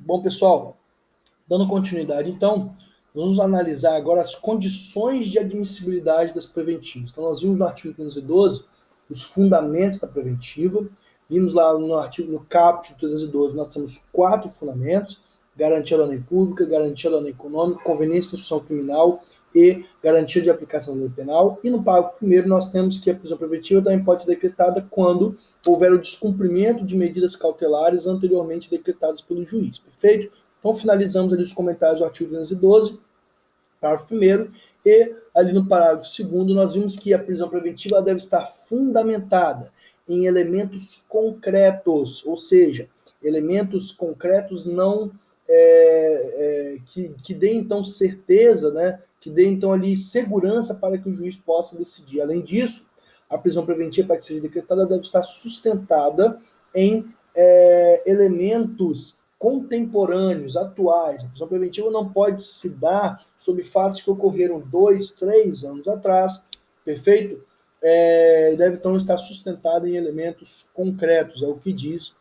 Bom, pessoal, dando continuidade, então, vamos analisar agora as condições de admissibilidade das preventivas. Então, nós vimos no artigo 512 os fundamentos da preventiva, vimos lá no caput 312, nós temos 4 fundamentos: garantia da ordem pública, garantia da ordem econômica, conveniência da instituição criminal e garantia de aplicação da lei penal. E no parágrafo 1º nós temos que a prisão preventiva também pode ser decretada quando houver o descumprimento de medidas cautelares anteriormente decretadas pelo juiz. Perfeito? Então finalizamos ali os comentários do artigo 212, parágrafo 1º, e ali no parágrafo 2º nós vimos que a prisão preventiva deve estar fundamentada em elementos concretos, ou seja, elementos concretos não que deem então certeza, né, que deem então ali segurança para que o juiz possa decidir. Além disso, a prisão preventiva, para que seja decretada, deve estar sustentada em elementos contemporâneos, atuais. A prisão preventiva não pode se dar sobre fatos que ocorreram 2, 3 anos atrás, perfeito? Deve então estar sustentada em elementos concretos, é o que diz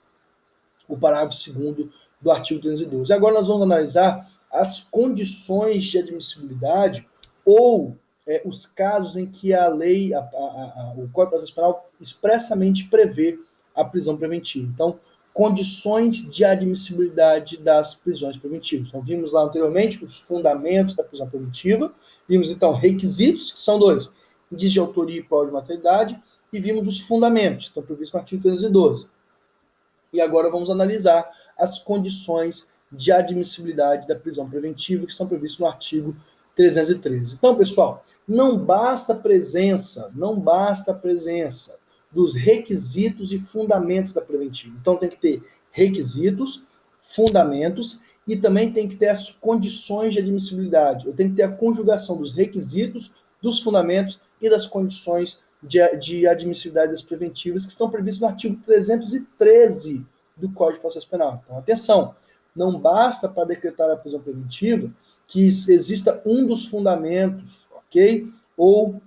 o parágrafo 2º do artigo 312. Agora nós vamos analisar as condições de admissibilidade ou os casos em que a lei, o Código de Processo Penal expressamente prevê a prisão preventiva. Então, condições de admissibilidade das prisões preventivas. Então, vimos lá anteriormente os fundamentos da prisão preventiva, vimos então requisitos, que são 2, indício de autoria e prova de materialidade, e vimos os fundamentos, que estão previstos no artigo 312. E agora vamos analisar as condições de admissibilidade da prisão preventiva que estão previstas no artigo 313. Então, pessoal, não basta a presença dos requisitos e fundamentos da preventiva. Então, tem que ter requisitos, fundamentos e também tem que ter as condições de admissibilidade. Eu tenho que ter a conjugação dos requisitos, dos fundamentos e das condições de admissibilidade das preventivas que estão previstas no artigo 313 do Código de Processo Penal. Então, atenção, não basta para decretar a prisão preventiva que exista um dos fundamentos, ok? Ou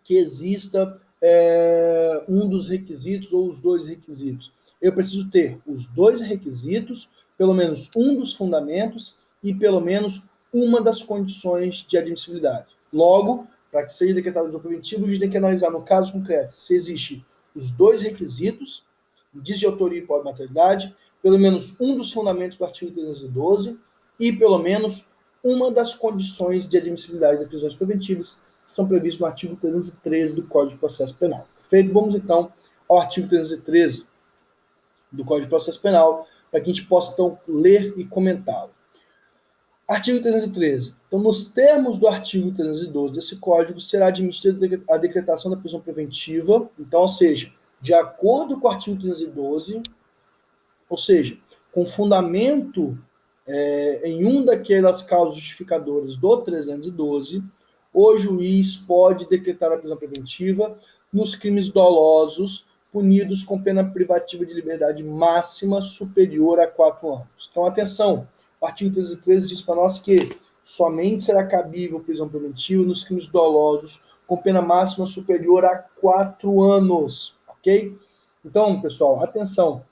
que exista um dos requisitos ou os 2 requisitos. Eu preciso ter os 2 requisitos, pelo menos um dos fundamentos e pelo menos uma das condições de admissibilidade. Logo, para que seja decretado a prisão preventiva, o juiz tem que analisar no caso concreto se existe os 2 requisitos, indício de autoria e prova de materialidade, pelo menos um dos fundamentos do artigo 312 e pelo menos uma das condições de admissibilidade das prisões preventivas que estão previstas no artigo 313 do Código de Processo Penal. Perfeito? Vamos então ao artigo 313 do Código de Processo Penal, para que a gente possa então ler e comentá-lo. Artigo 313. Então, nos termos do artigo 312 desse Código, será admitida a decretação da prisão preventiva, então, ou seja, de acordo com o artigo 312, ou seja, com fundamento em um daquelas causas justificadoras do 312, o juiz pode decretar a prisão preventiva nos crimes dolosos punidos com pena privativa de liberdade máxima superior a 4 anos. Então, atenção, o artigo 313 diz para nós que somente será cabível prisão preventiva nos crimes dolosos com pena máxima superior a 4 anos, ok? Então, pessoal, atenção,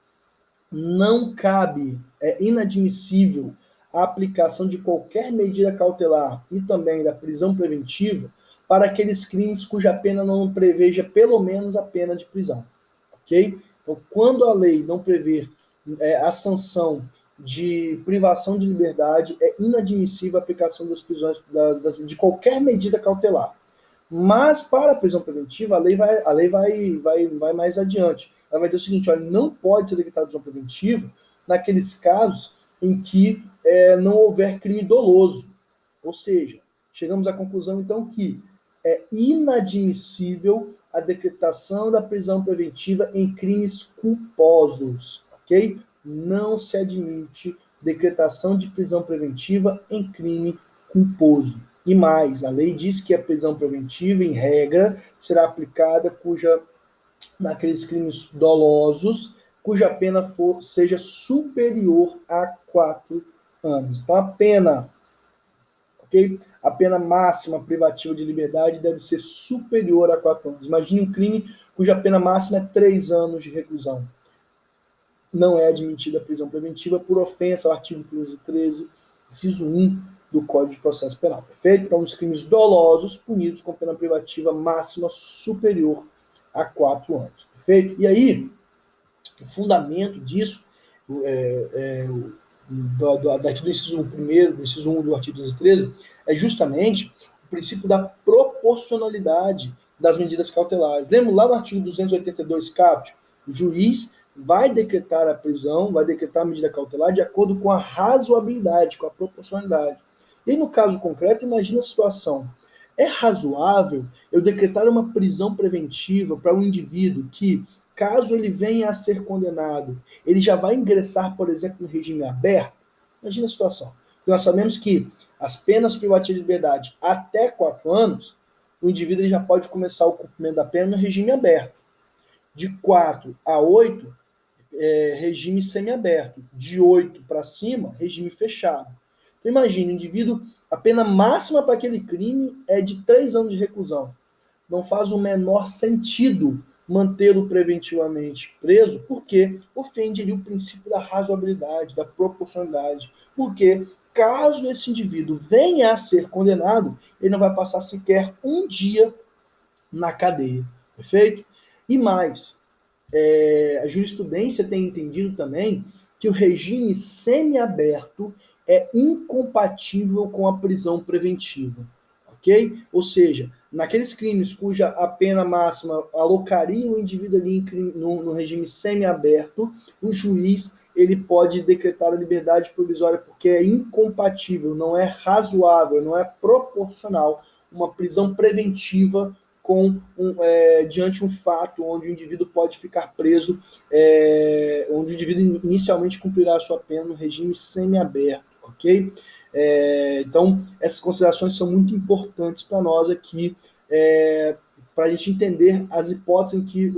não cabe, é inadmissível a aplicação de qualquer medida cautelar e também da prisão preventiva para aqueles crimes cuja pena não preveja pelo menos a pena de prisão, ok? Então, quando a lei não prever a sanção de privação de liberdade, é inadmissível a aplicação das prisões de qualquer medida cautelar. Mas para a prisão preventiva, a lei vai mais adiante. Ela vai dizer o seguinte: olha, não pode ser decretada prisão preventiva naqueles casos em que não houver crime doloso. Ou seja, chegamos à conclusão então que é inadmissível a decretação da prisão preventiva em crimes culposos, ok? Não se admite decretação de prisão preventiva em crime culposo. E mais, a lei diz que a prisão preventiva, em regra, será aplicada naqueles crimes dolosos, cuja pena seja superior a 4 anos. Então, a pena máxima privativa de liberdade deve ser superior a 4 anos. Imagine um crime cuja pena máxima é 3 anos de reclusão. não é admitida a prisão preventiva por ofensa ao artigo 313, inciso 1 do Código de Processo Penal, perfeito? Então, os crimes dolosos punidos com pena privativa máxima superior a 4 anos, perfeito? E aí, o fundamento disso, daqui do inciso 1 primeiro, do inciso 1 do artigo 213, é justamente o princípio da proporcionalidade das medidas cautelares. Lembra lá no artigo 282 caput, o juiz vai decretar a prisão, vai decretar a medida cautelar de acordo com a razoabilidade, com a proporcionalidade. E aí, no caso concreto, imagina a situação. É razoável eu decretar uma prisão preventiva para um indivíduo que, caso ele venha a ser condenado, ele já vai ingressar, por exemplo, no regime aberto? Imagina a situação. Nós sabemos que as penas privativas de liberdade até 4 anos, o indivíduo já pode começar o cumprimento da pena no regime aberto. De 4 a 8, regime semiaberto. De 8 para cima, regime fechado. Então imagine, o indivíduo, a pena máxima para aquele crime é de 3 anos de reclusão. Não faz o menor sentido mantê-lo preventivamente preso, porque ofende ali o princípio da razoabilidade, da proporcionalidade. Porque caso esse indivíduo venha a ser condenado, ele não vai passar sequer um dia na cadeia, perfeito? E mais, a jurisprudência tem entendido também que o regime semiaberto é incompatível com a prisão preventiva, ok? Ou seja, naqueles crimes cuja a pena máxima alocaria o indivíduo ali no regime semiaberto, o juiz ele pode decretar a liberdade provisória porque é incompatível, não é razoável, não é proporcional uma prisão preventiva diante um fato onde o indivíduo pode ficar preso, onde o indivíduo inicialmente cumprirá a sua pena no regime semiaberto, ok? Então, essas considerações são muito importantes para nós aqui, para a gente entender as hipóteses em que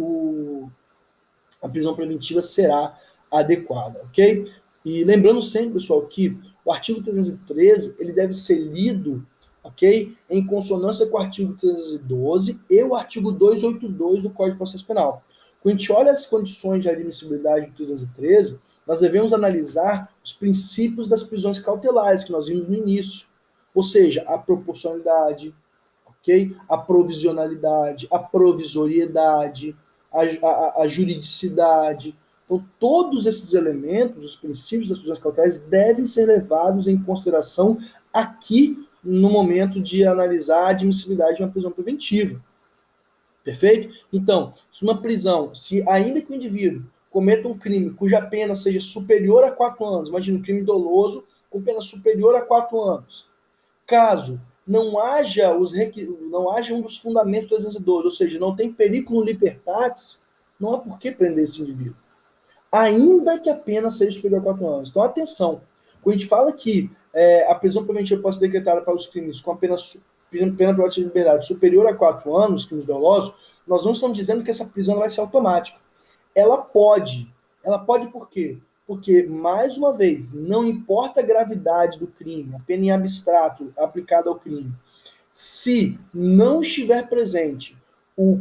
a prisão preventiva será adequada, ok? E lembrando sempre, pessoal, que o artigo 313 ele deve ser lido, ok? Em consonância com o artigo 312 e o artigo 282 do Código de Processo Penal. Quando a gente olha as condições de admissibilidade do 313, nós devemos analisar os princípios das prisões cautelares que nós vimos no início, ou seja, a proporcionalidade, ok? A provisionalidade, a provisoriedade, a juridicidade. Então, todos esses elementos, os princípios das prisões cautelares, devem ser levados em consideração aqui no momento de analisar a admissibilidade de uma prisão preventiva. Perfeito? Então, se uma prisão, se ainda que o indivíduo cometa um crime cuja pena seja superior a 4 anos, imagina um crime doloso com pena superior a 4 anos, caso não haja um dos fundamentos do 312, ou seja, não tem periculum libertatis, não há por que prender esse indivíduo. Ainda que a pena seja superior a 4 anos. Então, atenção. Quando a gente fala que a prisão preventiva pode ser decretada para os crimes com a pena privativa de liberdade superior a 4 anos, crimes dolosos, nós não estamos dizendo que essa prisão vai ser automática. Ela pode. Ela pode por quê? Porque, mais uma vez, não importa a gravidade do crime, a pena em abstrato aplicada ao crime, se não estiver presente o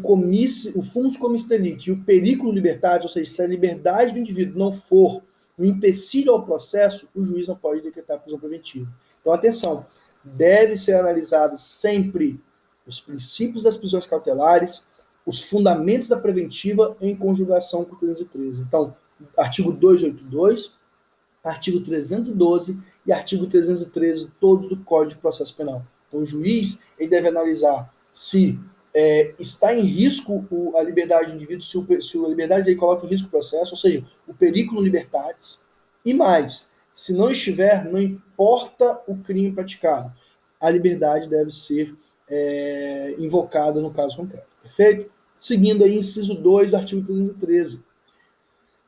fumus comis delicti e o periculum libertatis, ou seja, se a liberdade do indivíduo não for um empecilho ao processo, o juiz não pode decretar prisão preventiva. Então, atenção, deve ser analisado sempre os princípios das prisões cautelares, os fundamentos da preventiva em conjugação com o 313. Então, artigo 282, artigo 312 e artigo 313, todos do Código de Processo Penal. Então, o juiz ele deve analisar se está em risco a liberdade do indivíduo, se a liberdade dele coloca em risco o processo, ou seja, o periculum libertatis, e mais, se não estiver, não importa o crime praticado, a liberdade deve ser invocada no caso concreto, perfeito? Seguindo aí, inciso 2 do artigo 313.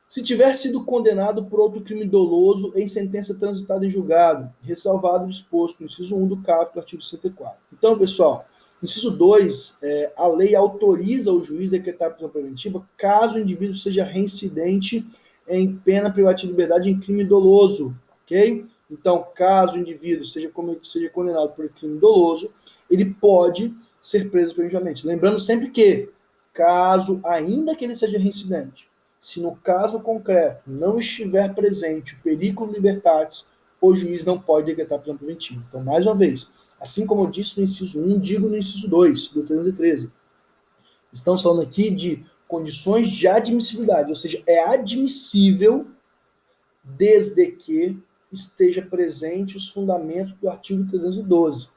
Se tiver sido condenado por outro crime doloso em sentença transitada em julgado, ressalvado o disposto no inciso 1 do caput do artigo 64. Então, pessoal, no inciso 2, a lei autoriza o juiz a decretar prisão preventiva caso o indivíduo seja reincidente em pena privativa de liberdade em crime doloso, ok? Então, caso o indivíduo seja condenado por crime doloso, ele pode ser preso preventivamente. Lembrando sempre que, caso, ainda que ele seja reincidente, se no caso concreto não estiver presente o periculum libertatis, o juiz não pode decretar prisão preventiva. Então, mais uma vez, assim como eu disse no inciso 1, digo no inciso 2 do 313. Estamos falando aqui de condições de admissibilidade, ou seja, é admissível desde que esteja presente os fundamentos do artigo 312,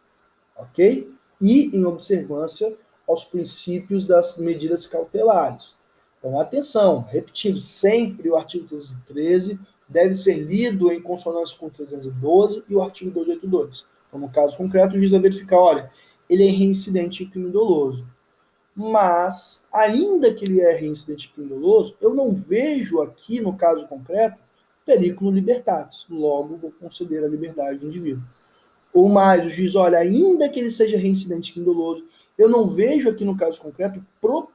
ok? E em observância aos princípios das medidas cautelares. Então, atenção, repetindo, sempre o artigo 313 deve ser lido em consonância com o 312 e o artigo 282. Então, no caso concreto, o juiz vai verificar, olha, ele é reincidente em crime doloso. Mas, ainda que ele é reincidente em crime doloso, eu não vejo aqui, no caso concreto, periculum libertatis. Logo, vou conceder a liberdade do indivíduo. Ou mais, o juiz, olha, ainda que ele seja reincidente crime doloso, eu não vejo aqui no caso concreto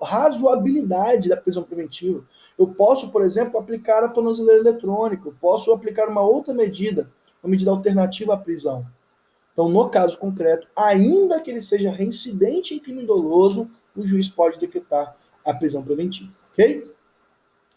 razoabilidade da prisão preventiva. Eu posso, por exemplo, aplicar a tornozeleira eletrônica, eu posso aplicar uma outra medida, uma medida alternativa à prisão. Então, no caso concreto, ainda que ele seja reincidente em crime doloso, o juiz pode decretar a prisão preventiva, ok?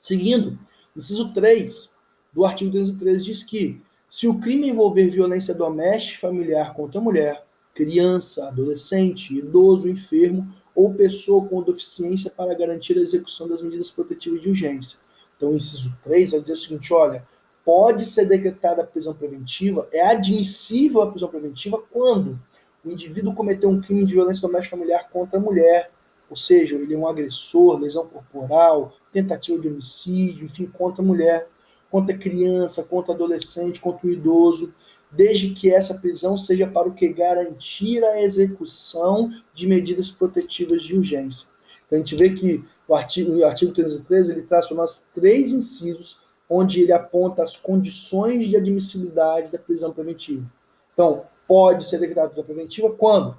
Seguindo, inciso 3 do artigo 213 diz que se o crime envolver violência doméstica e familiar contra a mulher, criança, adolescente, idoso, enfermo ou pessoa com deficiência para garantir a execução das medidas protetivas de urgência. Então, o inciso 3 vai dizer o seguinte, olha, pode ser decretada a prisão preventiva, é admissível a prisão preventiva quando o indivíduo cometeu um crime de violência doméstica e familiar contra a mulher, ou seja, ele é um agressor, lesão corporal, tentativa de homicídio, enfim, contra a mulher, contra a criança, contra o adolescente, contra o idoso, desde que essa prisão seja para o que garantir a execução de medidas protetivas de urgência. Então a gente vê que o artigo 313 ele traz para nós 3 incisos onde ele aponta as condições de admissibilidade da prisão preventiva. Então, pode ser decretada prisão preventiva quando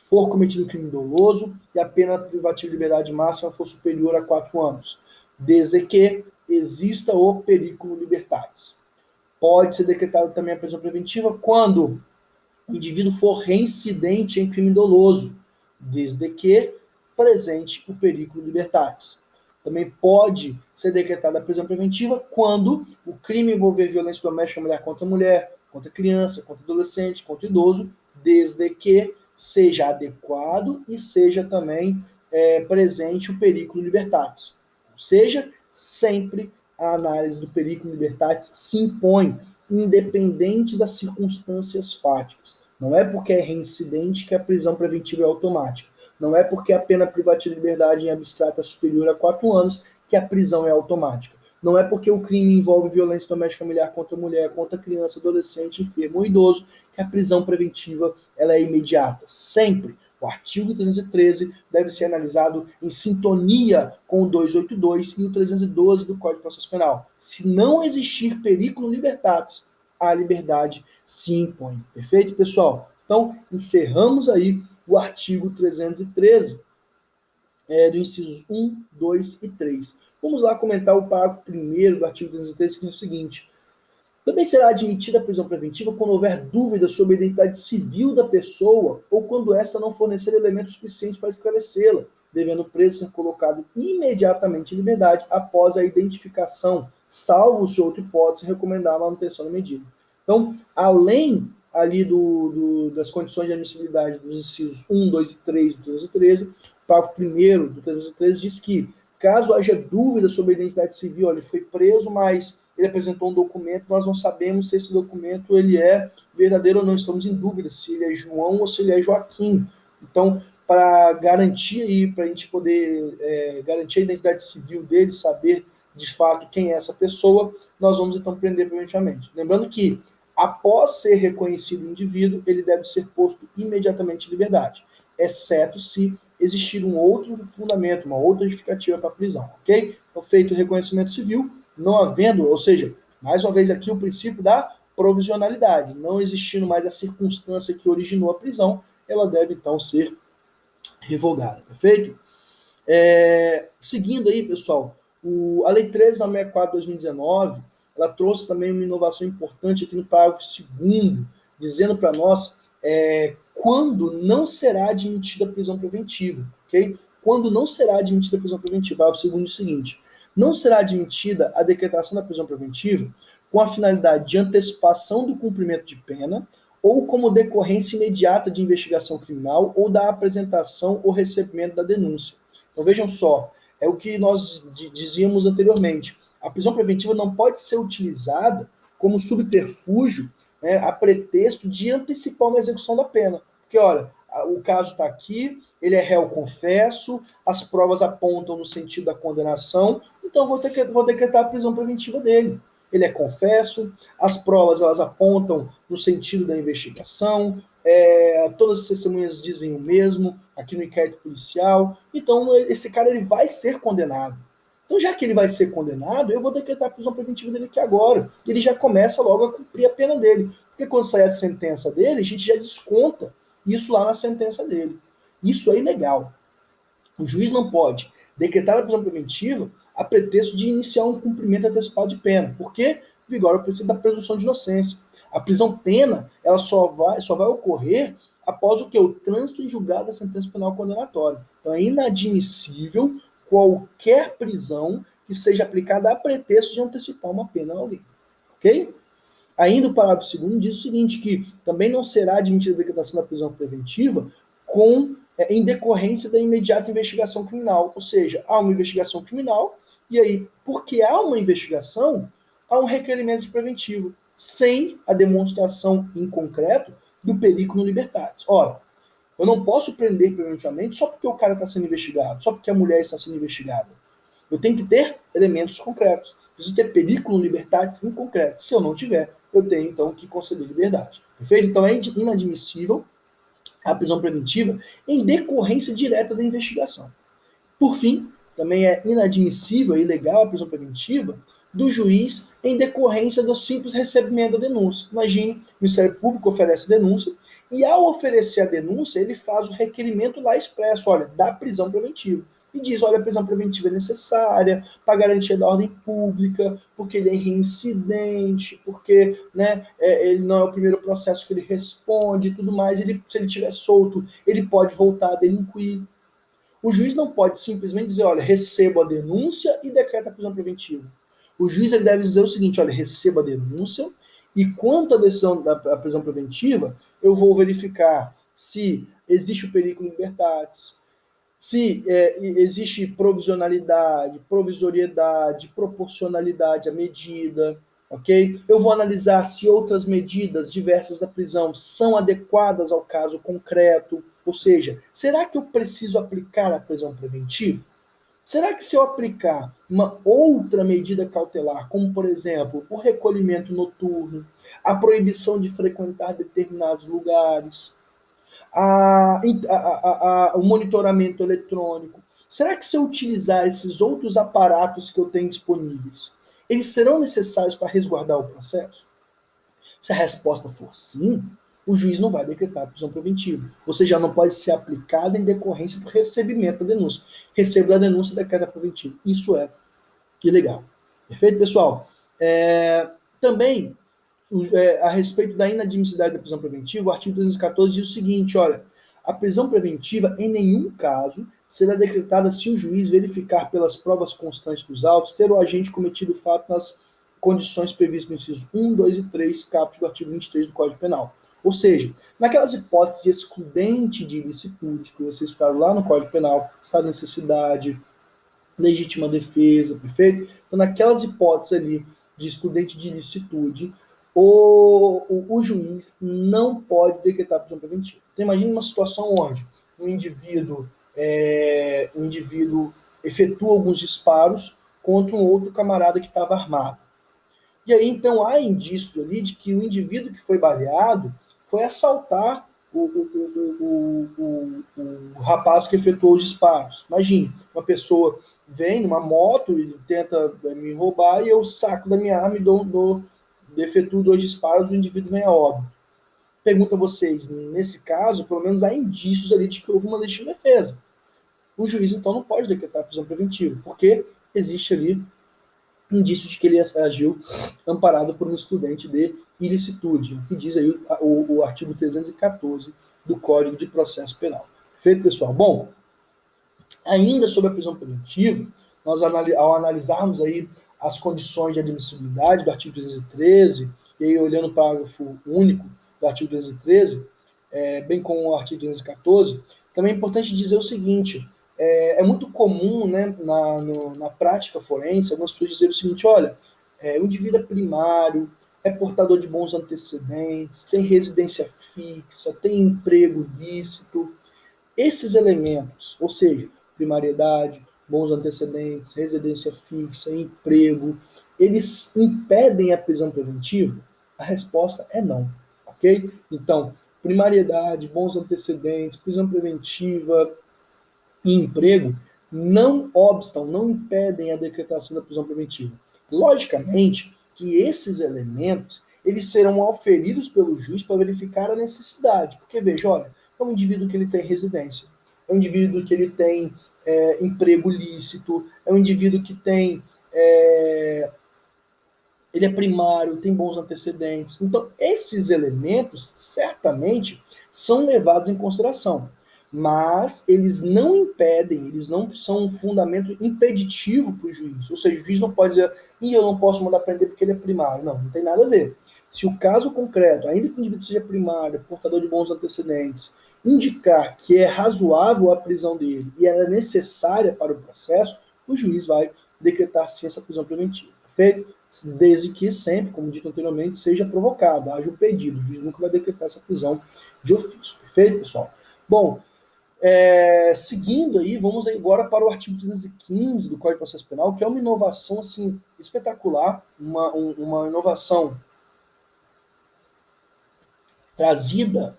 for cometido crime doloso e a pena privativa de liberdade máxima for superior a 4 anos, desde que exista o periculum libertatis. Pode ser decretada também a prisão preventiva quando o indivíduo for reincidente em crime doloso, desde que presente o periculum libertatis. Também pode ser decretada a prisão preventiva quando o crime envolver violência doméstica mulher contra mulher, contra criança, contra adolescente, contra idoso, desde que seja adequado e seja também presente o periculum libertatis. Ou seja, sempre a análise do periculum libertatis se impõe, independente das circunstâncias fáticas. Não é porque é reincidente que a prisão preventiva é automática. Não é porque a pena privativa de liberdade em abstrato é superior a 4 anos que a prisão é automática. Não é porque o crime envolve violência doméstica familiar contra a mulher, contra a criança, adolescente, enfermo ou idoso que a prisão preventiva ela é imediata. Sempre. O artigo 313 deve ser analisado em sintonia com o 282 e o 312 do Código de Processo Penal. Se não existir periculum libertatis, a liberdade se impõe. Perfeito, pessoal? Então, encerramos aí o artigo 313, do incisos 1, 2 e 3. Vamos lá comentar o parágrafo 1º do artigo 313, que diz o seguinte: também será admitida a prisão preventiva quando houver dúvida sobre a identidade civil da pessoa ou quando esta não fornecer elementos suficientes para esclarecê-la, devendo o preso ser colocado imediatamente em liberdade após a identificação, salvo se outra hipótese recomendar a manutenção da medida. Então, além ali das condições de admissibilidade dos incisos 1, 2 e 3 do 313, o parágrafo 1º do 313 diz que, caso haja dúvida sobre a identidade civil, ele foi preso, mas ele apresentou um documento, nós não sabemos se esse documento ele é verdadeiro ou não, estamos em dúvida se ele é João ou se ele é Joaquim. Então, para garantir aí, para a gente poder garantir a identidade civil dele, saber de fato quem é essa pessoa, nós vamos então prender preventivamente. Lembrando que, após ser reconhecido o indivíduo, ele deve ser posto imediatamente em liberdade, exceto se existir um outro fundamento, uma outra justificativa para a prisão, ok? Então, feito o reconhecimento civil, não havendo, ou seja, mais uma vez aqui o princípio da provisionalidade, não existindo mais a circunstância que originou a prisão, ela deve então ser revogada, perfeito? Seguindo aí, pessoal, a Lei 13.964/2019, ela trouxe também uma inovação importante aqui no parágrafo 2º, dizendo para nós quando não será admitida a prisão preventiva, ok? Quando não será admitida a prisão preventiva, o parágrafo 2º diz o seguinte: Não será admitida a decretação da prisão preventiva com a finalidade de antecipação do cumprimento de pena ou como decorrência imediata de investigação criminal ou da apresentação ou recebimento da denúncia. Então vejam só, é o que nós dizíamos anteriormente. A prisão preventiva não pode ser utilizada como subterfúgio, né, a pretexto de antecipar uma execução da pena. Porque, olha, o caso está aqui, ele é réu confesso, as provas apontam no sentido da condenação, então vou decretar a prisão preventiva dele. Ele é confesso, as provas elas apontam no sentido da investigação, todas as testemunhas dizem o mesmo aqui no inquérito policial, então esse cara ele vai ser condenado. Então, já que ele vai ser condenado, eu vou decretar a prisão preventiva dele aqui agora. Ele já começa logo a cumprir a pena dele. Porque quando sair a sentença dele, a gente já desconta isso lá na sentença dele. Isso é ilegal. O juiz não pode decretar a prisão preventiva a pretexto de iniciar um cumprimento antecipado de pena, porque vigora o princípio da presunção de inocência. A prisão pena ela só vai ocorrer após o que? O trânsito em julgado da sentença penal condenatória. Então é inadmissível qualquer prisão que seja aplicada a pretexto de antecipar uma pena a alguém. Ok? Ainda o parágrafo 2º diz o seguinte, que também não será admitida a decretação da prisão preventiva em decorrência da imediata investigação criminal. Ou seja, há uma investigação criminal, e aí, porque há uma investigação, há um requerimento de preventivo, sem a demonstração em concreto do perigo no libertatis. Ora, eu não posso prender preventivamente só porque o cara está sendo investigado, só porque a mulher está sendo investigada. Eu tenho que ter elementos concretos. Preciso ter periculum libertatis em concreto. Se eu não tiver, eu tenho então que conceder liberdade. Perfeito? Então é inadmissível a prisão preventiva em decorrência direta da investigação. Por fim, também é inadmissível e ilegal a prisão preventiva do juiz em decorrência do simples recebimento da denúncia. Imagine, o Ministério Público oferece denúncia e, ao oferecer a denúncia, ele faz o requerimento lá expresso, olha, da prisão preventiva. E diz, olha, a prisão preventiva é necessária para garantia da ordem pública, porque ele é reincidente, porque né, ele não é o primeiro processo que ele responde e tudo mais. Se ele estiver solto, ele pode voltar a delinquir. O juiz não pode simplesmente dizer, olha, recebo a denúncia e decreta a prisão preventiva. O juiz ele deve dizer o seguinte, olha, recebo a denúncia e quanto à decisão da prisão preventiva, eu vou verificar se existe o perigo libertatis, se existe provisionalidade, provisoriedade, proporcionalidade à medida, ok? Eu vou analisar se outras medidas diversas da prisão são adequadas ao caso concreto, ou seja, será que eu preciso aplicar a prisão preventiva? Será que se eu aplicar uma outra medida cautelar, como por exemplo o recolhimento noturno, a proibição de frequentar determinados lugares, o monitoramento eletrônico, será que se eu utilizar esses outros aparatos que eu tenho disponíveis, eles serão necessários para resguardar o processo? Se a resposta for sim, o juiz não vai decretar a prisão preventiva. Ou seja, não pode ser aplicada em decorrência do recebimento da denúncia. Recebo da denúncia, decreta preventiva. Isso é ilegal. Perfeito, pessoal? Também, a respeito da inadmissibilidade da prisão preventiva, o artigo 214 diz o seguinte, olha, a prisão preventiva, em nenhum caso, será decretada se o juiz verificar pelas provas constantes dos autos ter o agente cometido o fato nas condições previstas no inciso 1, 2 e 3, caput do artigo 23 do Código Penal. Ou seja, naquelas hipóteses de excludente de ilicitude, que vocês citaram lá no Código Penal, estado de necessidade, legítima defesa, perfeito? Então, naquelas hipóteses ali de excludente de ilicitude, o juiz não pode decretar prisão preventiva. Então, imagine uma situação onde um indivíduo efetua alguns disparos contra um outro camarada que estava armado. E aí, então, há indícios ali de que o indivíduo que foi baleado foi assaltar o rapaz que efetuou os disparos. Imagine, uma pessoa vem numa moto e tenta me roubar e eu saco da minha arma e efetuo 2 disparos, o indivíduo vem a óbito. Pergunto a vocês, nesse caso, pelo menos há indícios ali de que houve uma legítima defesa. O juiz, então, não pode decretar prisão preventiva, porque existe ali indício de que ele agiu amparado por um excludente de ilicitude, que diz aí o artigo 314 do Código de Processo Penal. Perfeito, pessoal? Bom, ainda sobre a prisão preventiva, nós ao analisarmos aí as condições de admissibilidade do artigo 313, e aí olhando o parágrafo único do artigo 313, bem como o artigo 314, também é importante dizer o seguinte, é muito comum, né, na prática forense, algumas pessoas dizerem o seguinte, olha, o indivíduo é primário, é portador de bons antecedentes, tem residência fixa, tem emprego lícito. Esses elementos, ou seja, primariedade, bons antecedentes, residência fixa, emprego, eles impedem a prisão preventiva? A resposta é não, ok? Então, primariedade, bons antecedentes, prisão preventiva e emprego não obstam, não impedem a decretação da prisão preventiva. Logicamente que esses elementos eles serão auferidos pelo juiz para verificar a necessidade, porque veja, olha, é um indivíduo que ele tem residência, é um indivíduo que ele tem emprego lícito, é um indivíduo que tem ele é primário, tem bons antecedentes. Então, esses elementos certamente são levados em consideração, mas eles não impedem, eles não são um fundamento impeditivo para o juiz. Ou seja, o juiz não pode dizer, eu não posso mandar prender porque ele é primário. Não, não tem nada a ver. Se o caso concreto, ainda que o indivíduo seja primário, portador de bons antecedentes, indicar que é razoável a prisão dele e ela é necessária para o processo, o juiz vai decretar sim essa prisão preventiva. Perfeito? Desde que sempre, como dito anteriormente, seja provocado, haja um pedido. O juiz nunca vai decretar essa prisão de ofício. Perfeito, pessoal? Bom, seguindo aí, vamos agora para o artigo 315 do Código de Processo Penal, que é uma inovação assim, espetacular, uma inovação trazida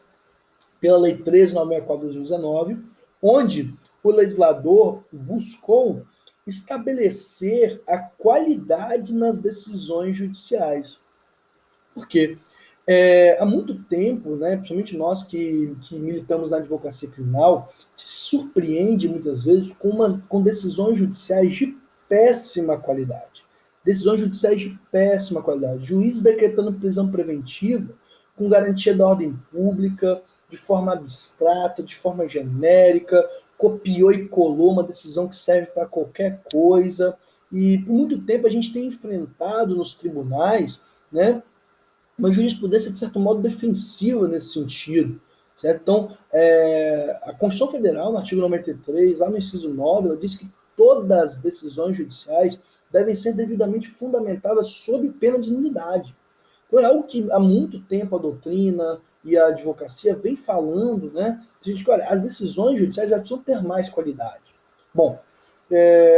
pela Lei 13.964 de 2019, onde o legislador buscou estabelecer a qualidade nas decisões judiciais. Por quê? Há muito tempo, né, principalmente nós que militamos na advocacia criminal, se surpreende muitas vezes com decisões judiciais de péssima qualidade. Decisões judiciais de péssima qualidade. Juiz decretando prisão preventiva com garantia da ordem pública, de forma abstrata, de forma genérica, copiou e colou uma decisão que serve para qualquer coisa. E por muito tempo a gente tem enfrentado nos tribunais, né, uma jurisprudência, de certo modo, defensiva nesse sentido. Certo? Então, a Constituição Federal, no artigo 93, lá no inciso 9, ela diz que todas as decisões judiciais devem ser devidamente fundamentadas sob pena de nulidade. Então, é algo que há muito tempo a doutrina e a advocacia vem falando, né? A gente, olha, as decisões judiciais precisam ter mais qualidade. Bom,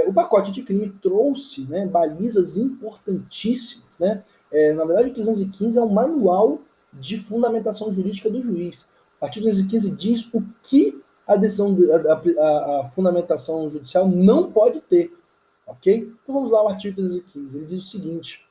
o pacote de crime trouxe, né, balizas importantíssimas, né? Na verdade, o 315 é um manual de fundamentação jurídica do juiz. O artigo 315 diz o que a decisão, a fundamentação judicial não pode ter, ok? Então vamos lá ao artigo 315. Ele diz o seguinte: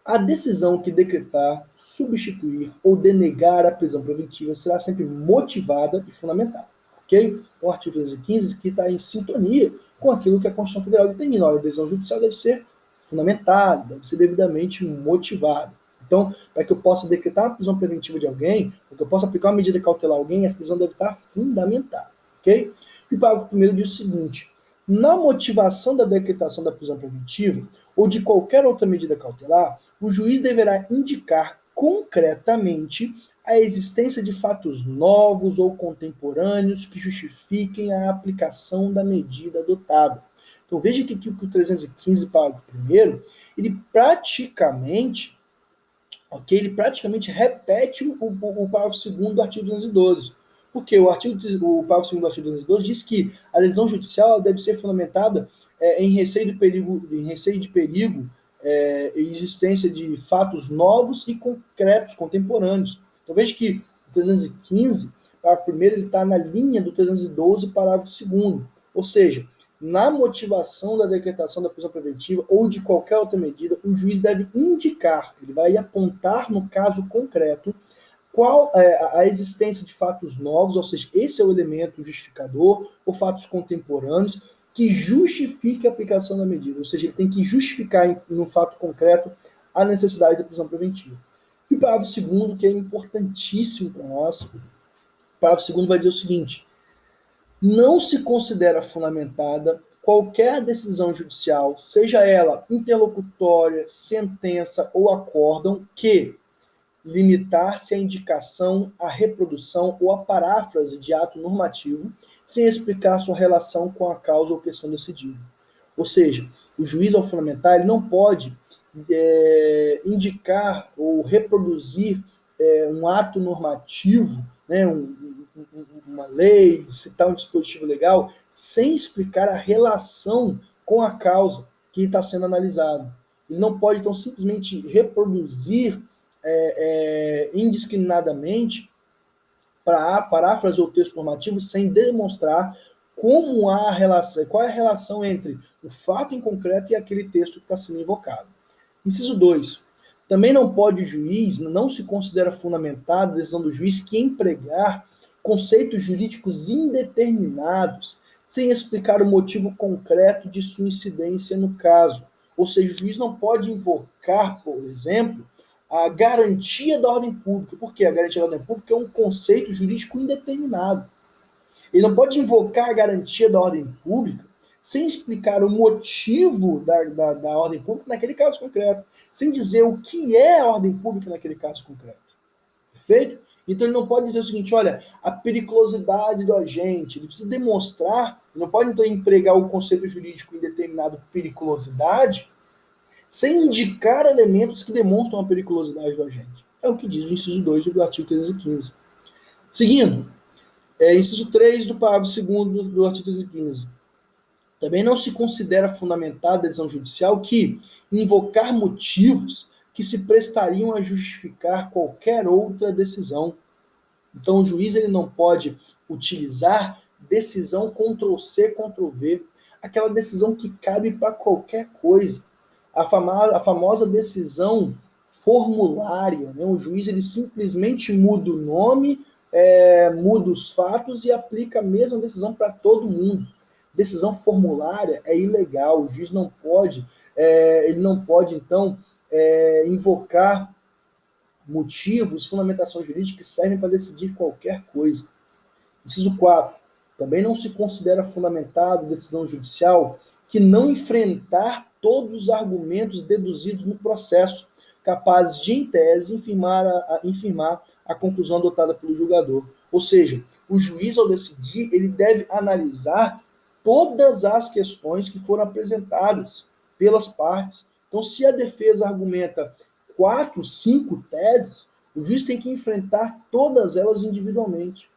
a decisão que decretar, substituir ou denegar a prisão preventiva será sempre motivada e fundamentada. Ok? Então, o artigo 315 que está em sintonia com aquilo que a Constituição Federal determina. Olha, a decisão judicial deve ser fundamentada, deve ser devidamente motivada. Então, para que eu possa decretar a prisão preventiva de alguém, para que eu possa aplicar uma medida cautelar a alguém, essa decisão deve estar fundamentada. Ok? E o parágrafo 1º diz o seguinte: na motivação da decretação da prisão preventiva ou de qualquer outra medida cautelar, o juiz deverá indicar concretamente a existência de fatos novos ou contemporâneos que justifiquem a aplicação da medida adotada. Então veja que o 315 do parágrafo 1º, ele praticamente repete o parágrafo 2º do artigo 212. Porque o parágrafo 2º do artigo 212 diz que a decisão judicial deve ser fundamentada em receio de perigo e existência de fatos novos e concretos, contemporâneos. Então veja que o 315, parágrafo 1º, ele está na linha do 312, parágrafo 2º. Ou seja, na motivação da decretação da prisão preventiva ou de qualquer outra medida, o juiz deve indicar, ele vai apontar no caso concreto, qual a existência de fatos novos, ou seja, esse é o elemento justificador, ou fatos contemporâneos, que justifique a aplicação da medida. Ou seja, ele tem que justificar no fato concreto a necessidade da prisão preventiva. E o parágrafo 2º, que é importantíssimo para nós, o parágrafo 2º vai dizer o seguinte: não se considera fundamentada qualquer decisão judicial, seja ela interlocutória, sentença ou acórdão, que limitar-se à indicação, à reprodução ou à paráfrase de ato normativo, sem explicar sua relação com a causa ou questão decidida. Ou seja, o juiz, ao fundamentar, ele não pode indicar ou reproduzir um ato normativo, né, uma lei, citar um dispositivo legal, sem explicar a relação com a causa que está sendo analisada. Ele não pode, então, simplesmente reproduzir indiscriminadamente para a paráfrase ou texto normativo sem demonstrar como há a relação, qual é a relação entre o fato em concreto e aquele texto que está sendo invocado. Inciso 2. Também não pode o juiz, não se considera fundamentada a decisão do juiz que empregar conceitos jurídicos indeterminados sem explicar o motivo concreto de sua incidência no caso. Ou seja, o juiz não pode invocar, por exemplo, a garantia da ordem pública. Por quê? A garantia da ordem pública é um conceito jurídico indeterminado. Ele não pode invocar a garantia da ordem pública sem explicar o motivo da ordem pública naquele caso concreto, sem dizer o que é a ordem pública naquele caso concreto. Perfeito? Então ele não pode dizer o seguinte, olha, a periculosidade do agente, ele precisa demonstrar, ele não pode então empregar o conceito jurídico indeterminado periculosidade, sem indicar elementos que demonstram a periculosidade do agente. É o que diz o inciso 2 do artigo 315. Seguindo, inciso 3 do parágrafo 2º do artigo 315. Também não se considera fundamentada a decisão judicial que invocar motivos que se prestariam a justificar qualquer outra decisão. Então, o juiz ele não pode utilizar decisão Ctrl+C, Ctrl+V, aquela decisão que cabe para qualquer coisa. A famosa decisão formulária, né? O juiz ele simplesmente muda o nome, muda os fatos e aplica a mesma decisão para todo mundo. Decisão formulária é ilegal, o juiz não pode, ele não pode, então, invocar motivos, fundamentação jurídica que servem para decidir qualquer coisa. Inciso 4. Também não se considera fundamentado decisão judicial que não enfrentar todos os argumentos deduzidos no processo, capazes de, em tese, infirmar a conclusão adotada pelo julgador. Ou seja, o juiz, ao decidir, ele deve analisar todas as questões que foram apresentadas pelas partes. Então, se a defesa argumenta 4, 5 teses, o juiz tem que enfrentar todas elas individualmente.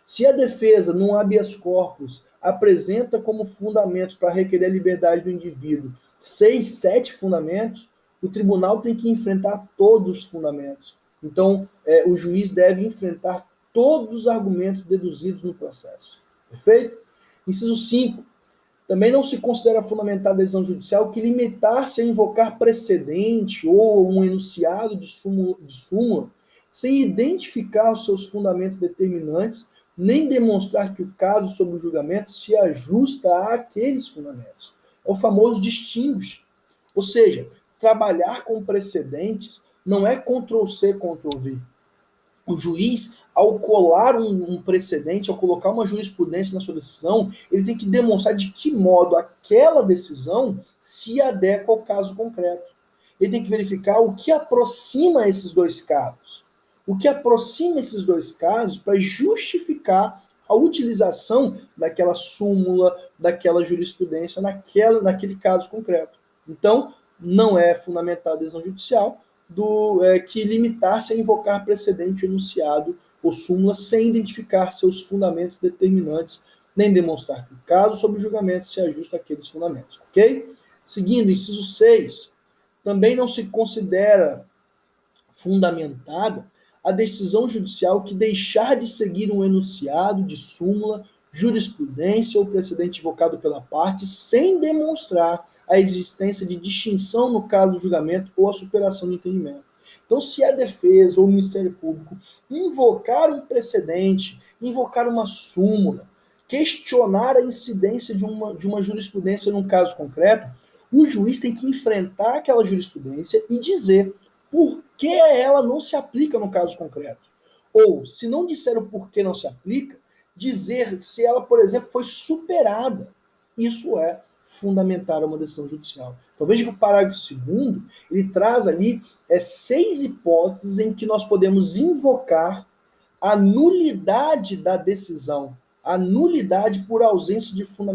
Se a defesa, num habeas corpus, apresenta como fundamentos para requerer a liberdade do indivíduo 6, 7 fundamentos, o tribunal tem que enfrentar todos os fundamentos. Então, o juiz deve enfrentar todos os argumentos deduzidos no processo. Perfeito? Inciso 5. Também não se considera fundamentada a decisão judicial que limitar-se a invocar precedente ou um enunciado de súmula sem identificar os seus fundamentos determinantes, nem demonstrar que o caso sob o julgamento se ajusta àqueles fundamentos. É o famoso distinguish. Ou seja, trabalhar com precedentes não é Ctrl+C, Ctrl+V. O juiz, ao colar um precedente, ao colocar uma jurisprudência na sua decisão, ele tem que demonstrar de que modo aquela decisão se adequa ao caso concreto. Ele tem que verificar o que aproxima esses dois casos. O que aproxima esses dois casos para justificar a utilização daquela súmula, daquela jurisprudência naquele caso concreto. Então, não é fundamentada a decisão judicial que limitar-se a invocar precedente enunciado ou súmula sem identificar seus fundamentos determinantes, nem demonstrar que o caso sob julgamento se ajusta àqueles fundamentos. Ok? Seguindo, inciso 6. Também não se considera fundamentada a decisão judicial que deixar de seguir um enunciado de súmula, jurisprudência ou precedente invocado pela parte sem demonstrar a existência de distinção no caso do julgamento ou a superação do entendimento. Então, se a defesa ou o Ministério Público invocar um precedente, invocar uma súmula, questionar a incidência de uma jurisprudência num caso concreto, o juiz tem que enfrentar aquela jurisprudência e dizer por que ela não se aplica no caso concreto. Ou, se não disser o porquê não se aplica, dizer se ela, por exemplo, foi superada. Isso é fundamentar uma decisão judicial. Então veja que o parágrafo 2º, ele traz ali 6 hipóteses em que nós podemos invocar a nulidade da decisão, a nulidade por ausência de fundamentação.